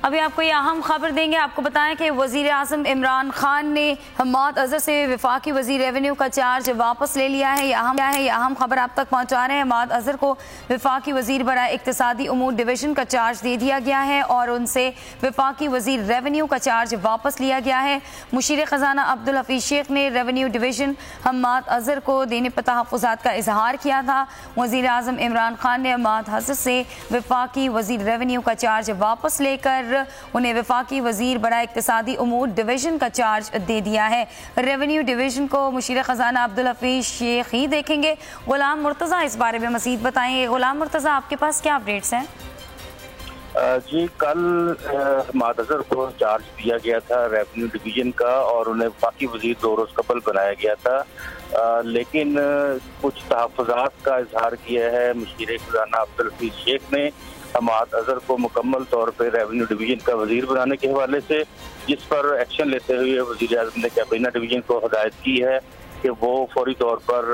अभी आपको ये अहम खबर देंगे। आपको बताएं कि वज़ीर आज़म इमरान खान ने हम्माद अज़हर से वफाकी वज़ीर रेवेन्यू का चार्ज वापस ले लिया है। ये अहम खबर आप तक पहुँचा रहे हैं। हम्माद अज़हर को वफाकी वज़ीर बराए इक़्तिसादी उमूर डिवीज़न का चार्ज दे दिया गया है और उनसे वफाकी वज़ीर रेवेन्यू का चार्ज वापस लिया गया है। मुशीर ख़जाना अब्दुल हफीज़ शेख ने रेवेन्यू डिवीज़न हम्माद अज़हर को देने पर तहफ़्फ़ुज़ात का इजहार किया था। वज़ीर आज़म इमरान खान ने हम्माद अज़हर से वफाकी वज़ीर रेवेन्यू का चार्ज वापस लेकर उन्हें वफाकी वज़ीर बराए इक़्तिसादी उमूर डिवीज़न का चार्ज दे दिया है। रेवेन्यू डिवीज़न को मुशीर ख़जाना अब्दुल हफीज़ शेख ही देखेंगे। ग़ुलाम मुर्तज़ा इस बारे में मज़ीद बताएंगे। ग़ुलाम मुर्तज़ा, आपके पास क्या अपडेट्स हैं? जी, कल हम्माद अज़हर को चार्ज दिया गया था रेवेन्यू डिवीज़न का और उन्हें वफाकी वज़ीर 2 रोज़ कबल बनाया गया था, लेकिन कुछ तहफ़्फ़ुज़ात का इजहार किया है मुशीर ख़जाना अब्दुल हफीज़ शेख ने हम्माद अज़हर को मुकम्मल तौर पर रेवेन्यू डिवीज़न का वज़ीर बनाने के हवाले से, जिस पर एक्शन लेते हुए वज़ीर आज़म ने कैबिना डिवीज़न को हिदायत की है कि वो फौरी तौर पर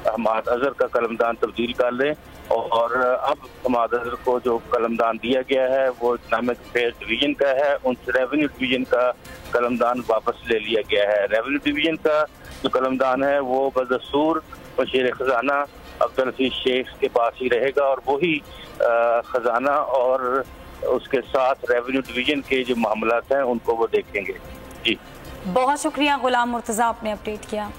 हम्माद अज़हर का कलमदान तब्दील कर लें। और अब हम्माद अज़हर को जो कलमदान दिया गया है वो इस्लामिक अफेयर्स डिवीज़न का है, उनसे रेवेन्यू डिवीज़न का कलमदान वापस ले लिया गया है। रेवेन्यू डिवीज़न का जो कलमदान है वो बदस्तूर मुशीर ख़जाना अब्दुल हफीज़ शेख के पास ही रहेगा और वही ख़जाना और उसके साथ रेवेन्यू डिवीज़न के जो मामलात हैं उनको वो देखेंगे। जी, बहुत शुक्रिया ग़ुलाम मुर्तज़ा, आपने अपडेट किया।